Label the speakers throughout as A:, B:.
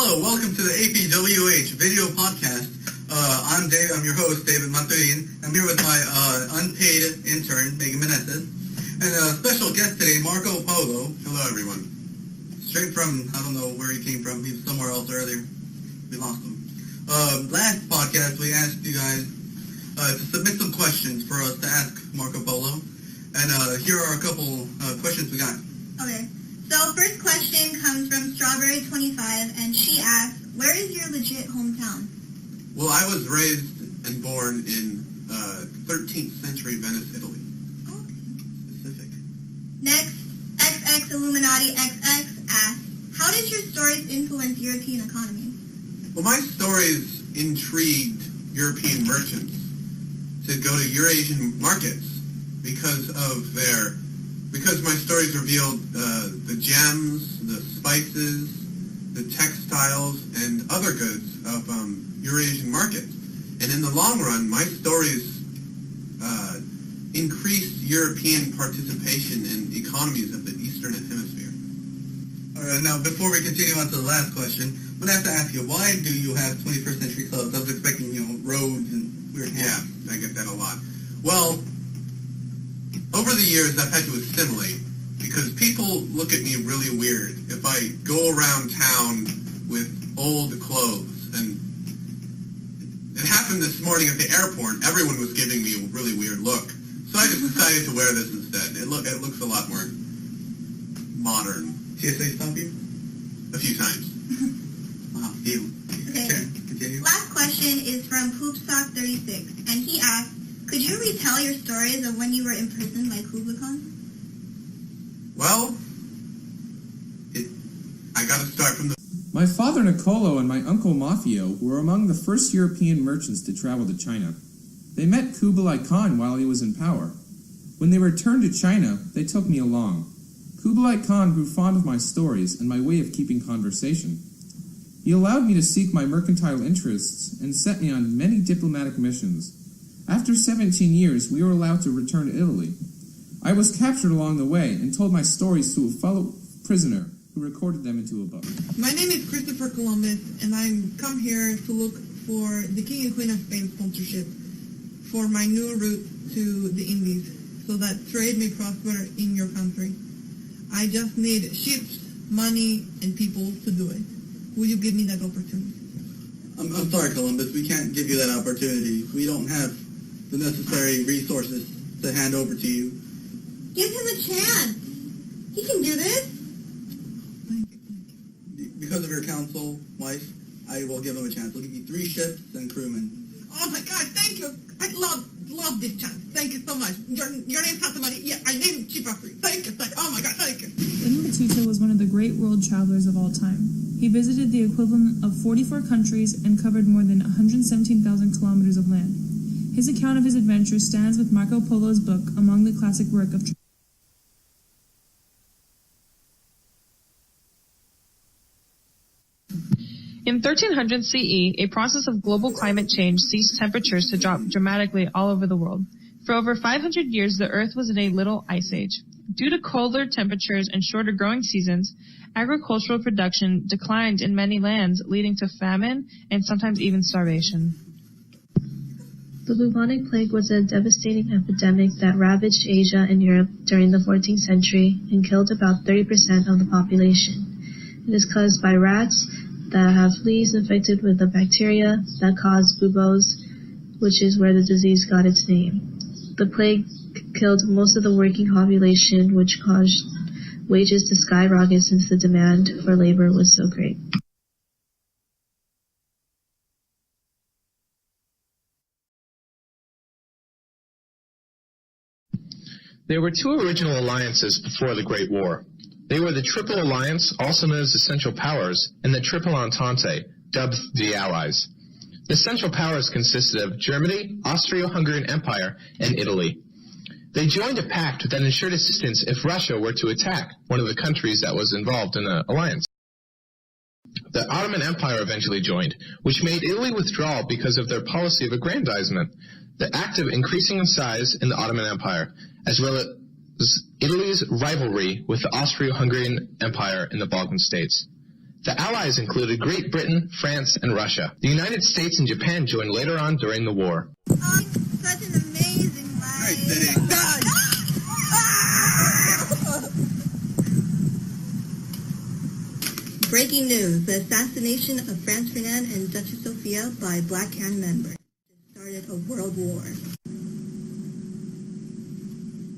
A: Hello, welcome to the APWH video podcast. I'm Dave. I'm your host, David Maturin. I'm here with my unpaid intern, Megan Meneses, and a special guest today, Marco Polo.
B: Hello, everyone.
A: Straight from, I don't know where he came from. He was somewhere else earlier. We lost him. Last podcast, we asked you guys to submit some questions for us to ask Marco Polo. And here are a couple questions we got.
C: Okay. So first question comes from Strawberry25, and she asks, where is your legit hometown?
B: Well, I was raised and born in 13th century Venice, Italy.
C: Okay.
B: Specific.
C: Next, XX Illuminati XX asks, how did your stories influence European economy?
B: Well, my stories intrigued European merchants to go to Eurasian markets because my stories revealed the gems, the spices, the textiles, and other goods of Eurasian markets. And in the long run, my stories increased European participation in economies of the Eastern Hemisphere.
A: All right, now before we continue on to the last question, I'm going to have to ask you, why do you have 21st century clubs? I was expecting, roads and weird
B: Yeah, I get that a lot. Well, over the years, I've had to assimilate because people look at me really weird if I go around town with old clothes. And it happened this morning at the airport. Everyone was giving me a really weird look. So I just decided to wear this instead. It looks a lot more modern.
A: TSA stop you?
B: A few times.
A: Wow, deal.
C: Okay.
A: Continue.
C: Last question is from Poopsock36, and he asks, could you retell your stories of when you were imprisoned by Kublai Khan?
B: Well, I got to start from the...
D: My father Nicolo and my uncle Mafio were among the first European merchants to travel to China. They met Kublai Khan while he was in power. When they returned to China, they took me along. Kublai Khan grew fond of my stories and my way of keeping conversation. He allowed me to seek my mercantile interests and sent me on many diplomatic missions. After 17 years, we were allowed to return to Italy. I was captured along the way and told my stories to a fellow prisoner who recorded them into a book.
E: My name is Christopher Columbus, and I'm come here to look for the King and Queen of Spain sponsorship for my new route to the Indies, so that trade may prosper in your country. I just need ships, money, and people to do it. Will you give me that opportunity?
A: I'm sorry, Columbus. We can't give you that opportunity. We don't have the necessary resources to hand over to you.
C: Give him a chance. He can do this.
E: Thank you.
A: Because of your counsel, wife, I will give him a chance. We'll give you 3 ships and crewmen.
E: Oh my God, thank you. I love this chance. Thank you so much. Your name's not somebody. Yeah, I named Chipafri. Thank you. Oh my God, thank you.
F: Ibn Battuta was one of the great world travelers of all time. He visited the equivalent of 44 countries and covered more than 117,000 kilometers of land. His account of his adventures stands with Marco Polo's book among the classic work of
G: In 1300 CE, a process of global climate change ceased temperatures to drop dramatically all over the world. For over 500 years, the Earth was in a little ice age. Due to colder temperatures and shorter growing seasons, agricultural production declined in many lands, leading to famine and sometimes even starvation.
H: The bubonic plague was a devastating epidemic that ravaged Asia and Europe during the 14th century and killed about 30% of the population. It is caused by rats that have fleas infected with the bacteria that cause buboes, which is where the disease got its name. The plague killed most of the working population, which caused wages to skyrocket since the demand for labor was so great.
I: There were 2 original alliances before the Great War. They were the Triple Alliance, also known as the Central Powers, and the Triple Entente, dubbed the Allies. The Central Powers consisted of Germany, Austro-Hungarian Empire, and Italy. They joined a pact that ensured assistance if Russia were to attack one of the countries that was involved in the alliance. The Ottoman Empire eventually joined, which made Italy withdraw because of their policy of aggrandizement, the act of increasing in size in the Ottoman Empire, as well as Italy's rivalry with the Austro-Hungarian Empire in the Balkan states. The Allies included Great Britain, France, and Russia. The United States and Japan joined later on during the war.
C: Such an amazing life.
A: Right, Diddy.
C: Breaking news, the assassination of Franz Ferdinand and Duchess Sophia by Black Hand members started a world war.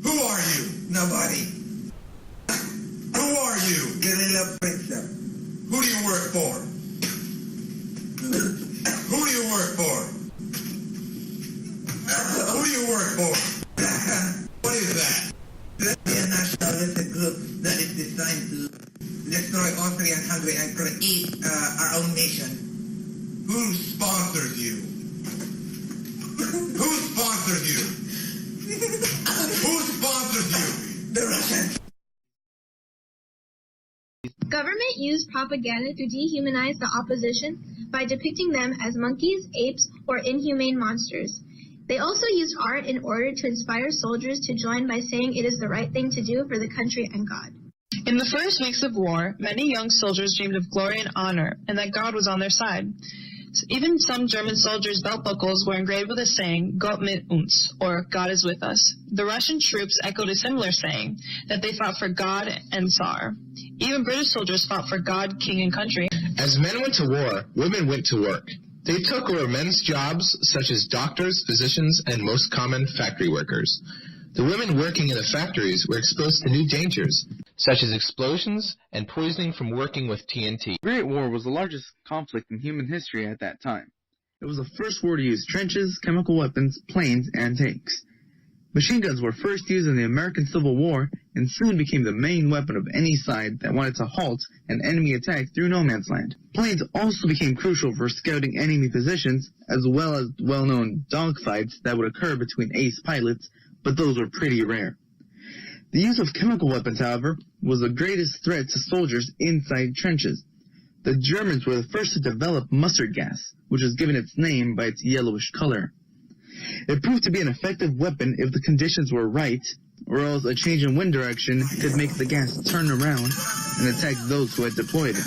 B: Who are you?
J: Nobody.
B: Who are you?
J: Guerrilla Princess.
B: Who do you work for? Who do you work for? Who do you work for? What is that?
J: The nationalist group that is designed to destroy Austria and Hungary and create our own nation.
B: Who sponsors you? Who sponsors you? Who sponsors you?
J: The Russians.
K: Government used propaganda to dehumanize the opposition by depicting them as monkeys, apes, or inhumane monsters. They also used art in order to inspire soldiers to join by saying it is the right thing to do for the country and God.
G: In the first weeks of war, many young soldiers dreamed of glory and honor, and that God was on their side. Even some German soldiers' belt buckles were engraved with the saying, Gott mit uns, or God is with us. The Russian troops echoed a similar saying, that they fought for God and Tsar. Even British soldiers fought for God, king, and country.
I: As men went to war, women went to work. They took over men's jobs, such as doctors, physicians, and most common, factory workers. The women working in the factories were exposed to new dangers, such as explosions and poisoning from working with TNT.
L: The Great War was the largest conflict in human history at that time. It was the first war to use trenches, chemical weapons, planes, and tanks. Machine guns were first used in the American Civil War and soon became the main weapon of any side that wanted to halt an enemy attack through no man's land. Planes also became crucial for scouting enemy positions, as well as well-known dogfights that would occur between ace pilots, but those were pretty rare. The use of chemical weapons, however, was the greatest threat to soldiers inside trenches. The Germans were the first to develop mustard gas, which was given its name by its yellowish color. It proved to be an effective weapon if the conditions were right, or else a change in wind direction could make the gas turn around and attack those who had deployed it.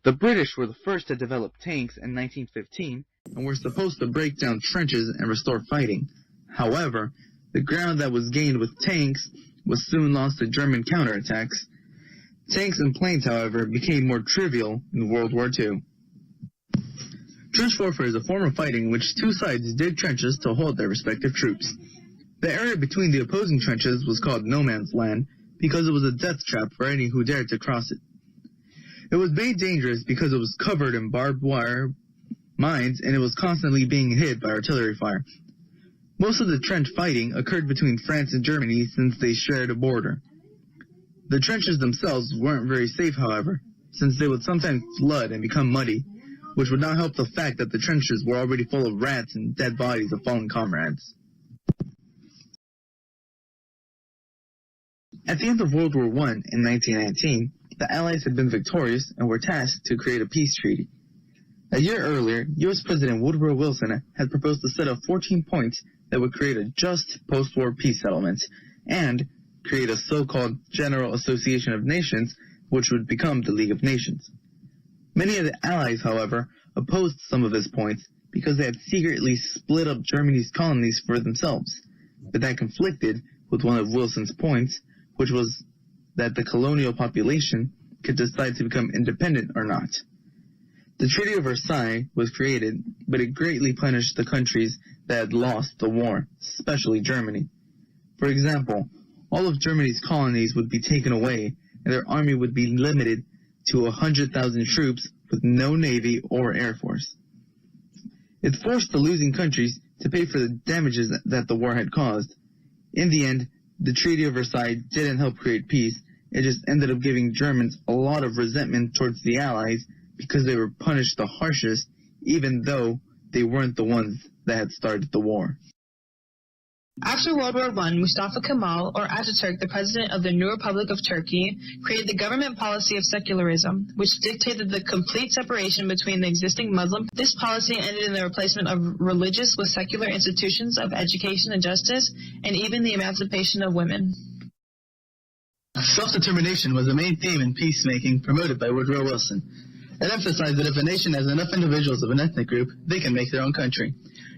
L: The British were the first to develop tanks in 1915 and were supposed to break down trenches and restore fighting. However, the ground that was gained with tanks was soon lost to German counterattacks. Tanks and planes, however, became more trivial in World War II. Trench warfare is a form of fighting in which two sides dig trenches to hold their respective troops. The area between the opposing trenches was called no man's land because it was a death trap for any who dared to cross it. It was made dangerous because it was covered in barbed wire, mines, and it was constantly being hit by artillery fire. Most of the trench fighting occurred between France and Germany since they shared a border. The trenches themselves weren't very safe, however, since they would sometimes flood and become muddy, which would not help the fact that the trenches were already full of rats and dead bodies of fallen comrades. At the end of World War I in 1919, the Allies had been victorious and were tasked to create a peace treaty. A year earlier, U.S. President Woodrow Wilson had proposed a set of 14 points that would create a just post-war peace settlement and create a so-called General Association of Nations, which would become the League of Nations. Many of the Allies, however, opposed some of his points because they had secretly split up Germany's colonies for themselves, but that conflicted with one of Wilson's points, which was that the colonial population could decide to become independent or not. The Treaty of Versailles was created, but it greatly punished the countries that had lost the war, especially Germany. For example, all of Germany's colonies would be taken away, and their army would be limited to 100,000 troops with no navy or air force. It forced the losing countries to pay for the damages that the war had caused. In the end, the Treaty of Versailles didn't help create peace. It just ended up giving Germans a lot of resentment towards the Allies because they were punished the harshest, even though they weren't the ones that had started the war.
G: After World War I, Mustafa Kemal, or Ataturk, the president of the new Republic of Turkey, created the government policy of secularism, which dictated the complete separation between the existing Muslim. This policy ended in the replacement of religious with secular institutions of education and justice, and even the emancipation of women.
M: Self-determination was the main theme in peacemaking promoted by Woodrow Wilson. It emphasized that if a nation has enough individuals of an ethnic group, they can make their own country.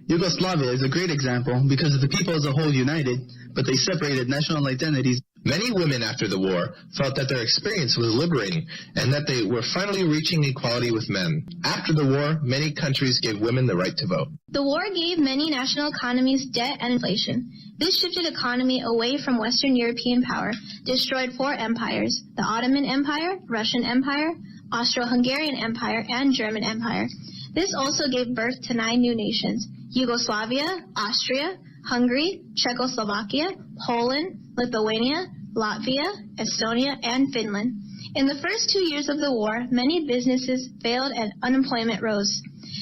M: Yugoslavia is a great example because the people as a whole united, but they separated national identities.
I: Many women after the war felt that their experience was liberating and that they were finally reaching equality with men. After the war, many countries gave women the right to vote.
K: The war gave many national economies debt and inflation. This shifted economy away from Western European power, destroyed 4 empires: the Ottoman Empire, Russian Empire, Austro-Hungarian Empire, and German Empire. This also gave birth to 9 new nations: Yugoslavia, Austria, Hungary, Czechoslovakia, Poland, Lithuania, Latvia, Estonia, and Finland. In the first 2 years of the war, many businesses failed and unemployment rose.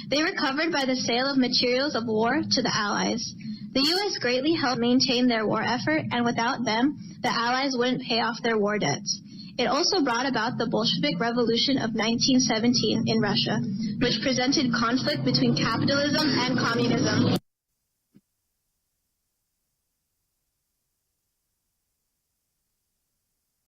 K: They recovered by the sale of materials of war to the Allies. The U.S. greatly helped maintain their war effort, and without them, the Allies wouldn't pay off their war debts. It also brought about the Bolshevik Revolution of 1917 in Russia, which presented conflict between capitalism and communism.